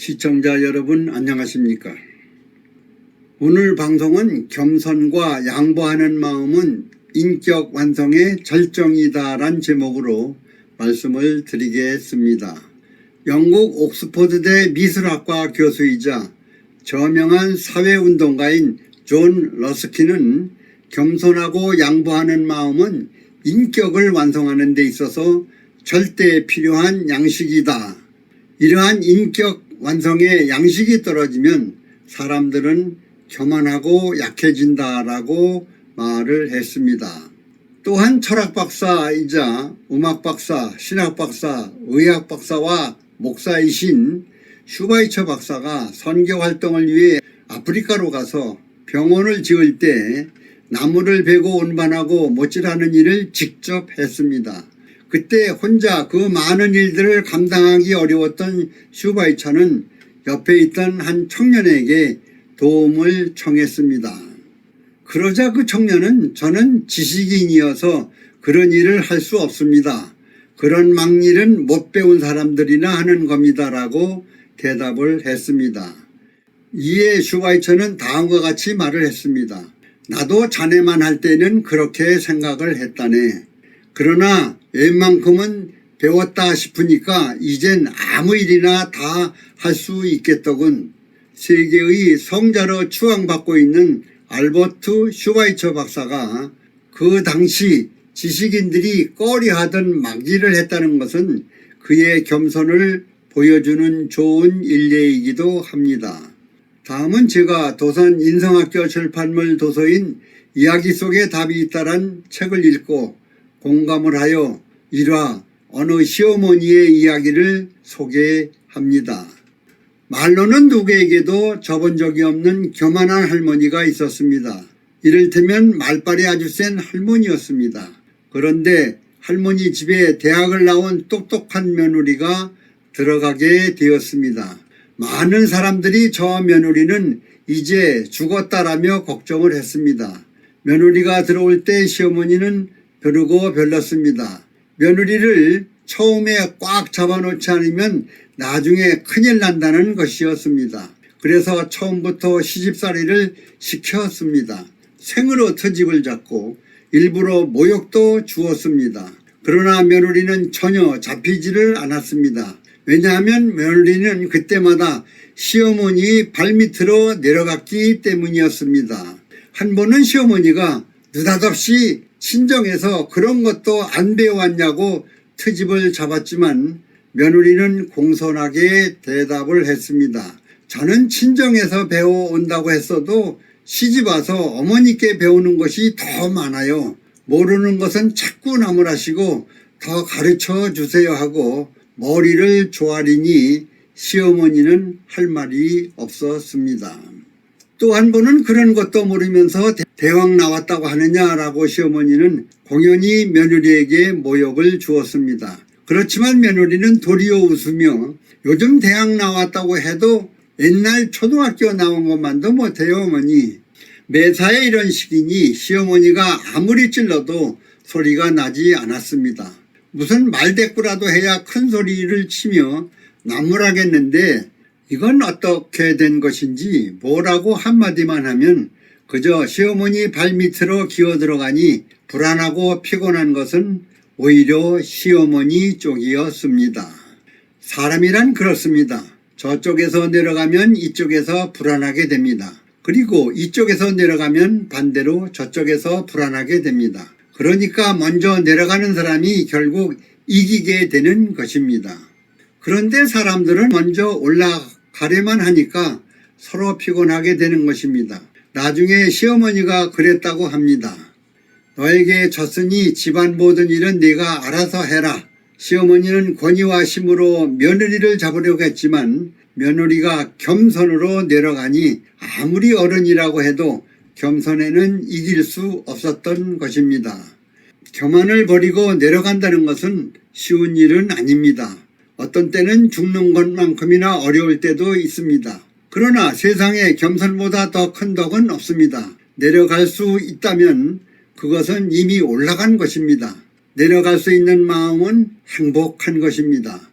시청자 여러분 안녕하십니까? 오늘 방송은 겸손과 양보하는 마음은 인격 완성의 절정이다란 제목으로 말씀을 드리겠습니다. 영국 옥스퍼드대 미술학과 교수이자 저명한 사회운동가인 존 러스킨은 겸손하고 양보하는 마음은 인격을 완성하는 데 있어서 절대 필요한 양식이다. 이러한 인격 완성의 양식이 떨어지면 사람들은 교만하고 약해진다라고 말을 했습니다. 또한 철학박사이자 음악박사, 신학박사, 의학박사와 목사이신 슈바이처 박사가 선교활동을 위해 아프리카로 가서 병원을 지을 때 나무를 베고 운반하고 못질하는 일을 직접 했습니다. 그때 혼자 그 많은 일들을 감당하기 어려웠던 슈바이처는 옆에 있던 한 청년에게 도움을 청했습니다. 그러자 그 청년은 저는 지식인이어서 그런 일을 할 수 없습니다. 그런 막일은 못 배운 사람들이나 하는 겁니다. 라고 대답을 했습니다. 이에 슈바이처는 다음과 같이 말을 했습니다. 나도 자네만 할 때는 그렇게 생각을 했다네. 그러나 웬만큼은 배웠다 싶으니까 이젠 아무 일이나 다 할 수 있겠더군. 세계의 성자로 추앙받고 있는 알버트 슈바이처 박사가 그 당시 지식인들이 꺼려하던 막일을 했다는 것은 그의 겸손을 보여주는 좋은 일례이기도 합니다. 다음은 제가 도산 인성학교 출판물 도서인 이야기 속에 답이 있다란 책을 읽고 공감을 하여 일화 어느 시어머니의 이야기를 소개합니다. 말로는 누구에게도 접은 적이 없는 교만한 할머니가 있었습니다. 이를테면 말빨이 아주 센 할머니였습니다. 그런데 할머니 집에 대학을 나온 똑똑한 며느리가 들어가게 되었습니다. 많은 사람들이 저 며느리는 이제 죽었다라며 걱정을 했습니다. 며느리가 들어올 때 시어머니는 벼르고 별렀습니다. 며느리를 처음에 꽉 잡아놓지 않으면 나중에 큰일 난다는 것이었습니다. 그래서 처음부터 시집살이를 시켰습니다. 생으로 트집을 잡고 일부러 모욕도 주었습니다. 그러나 며느리는 전혀 잡히지를 않았습니다. 왜냐하면 며느리는 그때마다 시어머니 발밑으로 내려갔기 때문이었습니다. 한 번은 시어머니가 느닷없이 친정에서 그런 것도 안 배워왔냐고 트집을 잡았지만 며느리는 공손하게 대답을 했습니다. 저는 친정에서 배워온다고 했어도 시집와서 어머니께 배우는 것이 더 많아요. 모르는 것은 자꾸 나무라시고 더 가르쳐 주세요 하고 머리를 조아리니 시어머니는 할 말이 없었습니다. 또 한 번은 그런 것도 모르면서 대왕 나왔다고 하느냐라고 시어머니는 공연히 며느리에게 모욕을 주었습니다. 그렇지만 며느리는 도리어 웃으며 요즘 대학 나왔다고 해도 옛날 초등학교 나온 것만도 못해요 어머니. 매사에 이런 식이니 시어머니가 아무리 찔러도 소리가 나지 않았습니다. 무슨 말대꾸라도 해야 큰 소리를 치며 나무라겠는데 이건 어떻게 된 것인지 뭐라고 한마디만 하면 그저 시어머니 발밑으로 기어들어가니 불안하고 피곤한 것은 오히려 시어머니 쪽이었습니다. 사람이란 그렇습니다. 저쪽에서 내려가면 이쪽에서 불안하게 됩니다. 그리고 이쪽에서 내려가면 반대로 저쪽에서 불안하게 됩니다. 그러니까 먼저 내려가는 사람이 결국 이기게 되는 것입니다. 그런데 사람들은 먼저 올라가려만 하니까 서로 피곤하게 되는 것입니다. 나중에 시어머니가 그랬다고 합니다. 너에게 졌으니 집안 모든 일은 네가 알아서 해라. 시어머니는 권위와 힘으로 며느리를 잡으려고 했지만 며느리가 겸손으로 내려가니 아무리 어른이라고 해도 겸손에는 이길 수 없었던 것입니다. 교만을 버리고 내려간다는 것은 쉬운 일은 아닙니다. 어떤 때는 죽는 것만큼이나 어려울 때도 있습니다. 그러나 세상에 겸손보다 더 큰 덕은 없습니다. 내려갈 수 있다면 그것은 이미 올라간 것입니다. 내려갈 수 있는 마음은 행복한 것입니다.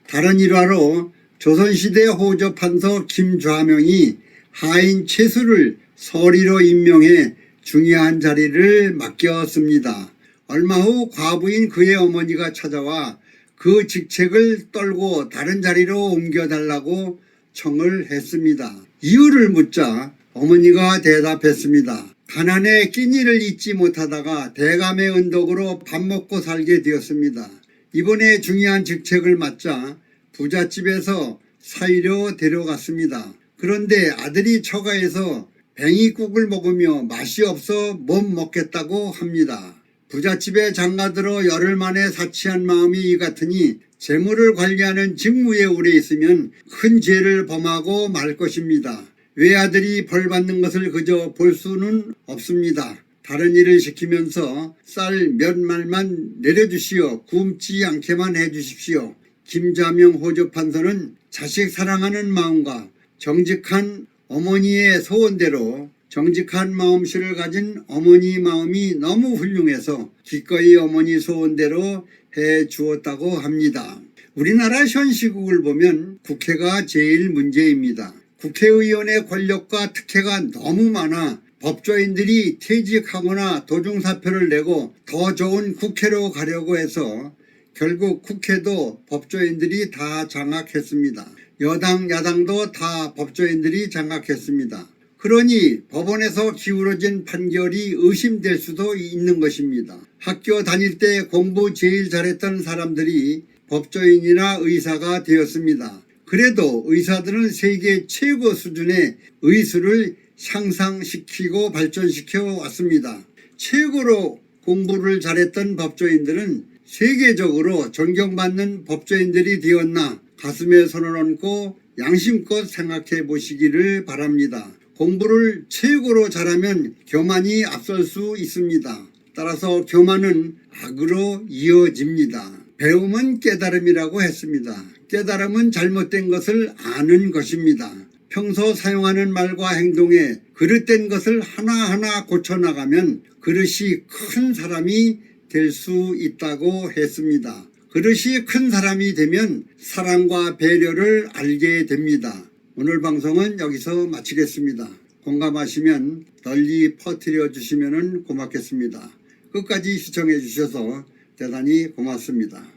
다른 일화로 조선시대 호조판서 김좌명이 하인 최수를 서리로 임명해 중요한 자리를 맡겼습니다. 얼마 후 과부인 그의 어머니가 찾아와 그 직책을 떨고 다른 자리로 옮겨달라고 청을 했습니다. 이유를 묻자 어머니가 대답했습니다. 가난에 끼니를 잊지 못하다가 대감의 은덕으로 밥 먹고 살게 되었습니다. 이번에 중요한 직책을 맡자 부잣집에서 사위로 데려갔습니다. 그런데 아들이 처가에서 뱅이국을 먹으며 맛이 없어 못 먹겠다고 합니다. 부잣집에 장가들어 열흘 만에 사치한 마음이 이 같으니 재물을 관리하는 직무에 오래 있으면 큰 죄를 범하고 말 것입니다. 외아들이 벌받는 것을 그저 볼 수는 없습니다. 다른 일을 시키면서 쌀 몇 말만 내려주시오. 굶지 않게만 해주십시오. 김좌명 호조판서는 자식 사랑하는 마음과 정직한 어머니의 소원대로 정직한 마음씨를 가진 어머니 마음이 너무 훌륭해서 기꺼이 어머니 소원대로 해 주었다고 합니다. 우리나라 현 시국을 보면 국회가 제일 문제입니다. 국회의원의 권력과 특혜가 너무 많아 법조인들이 퇴직하거나 도중사표를 내고 더 좋은 국회로 가려고 해서 결국 국회도 법조인들이 다 장악했습니다. 여당 야당도 다 법조인들이 장악했습니다. 그러니 법원에서 기울어진 판결이 의심될 수도 있는 것입니다. 학교 다닐 때 공부 제일 잘했던 사람들이 법조인이나 의사가 되었습니다. 그래도 의사들은 세계 최고 수준의 의술을 향상시키고 발전시켜 왔습니다. 최고로 공부를 잘했던 법조인들은 세계적으로 존경받는 법조인들이 되었나 가슴에 손을 얹고 양심껏 생각해 보시기를 바랍니다. 공부를 최고로 잘하면 교만이 앞설 수 있습니다. 따라서 교만은 악으로 이어집니다. 배움은 깨달음이라고 했습니다. 깨달음은 잘못된 것을 아는 것입니다. 평소 사용하는 말과 행동에 그릇된 것을 하나하나 고쳐나가면 그릇이 큰 사람이 될 수 있다고 했습니다. 그릇이 큰 사람이 되면 사랑과 배려를 알게 됩니다. 오늘 방송은 여기서 마치겠습니다. 공감하시면 널리 퍼뜨려 주시면 고맙겠습니다. 끝까지 시청해 주셔서 대단히 고맙습니다.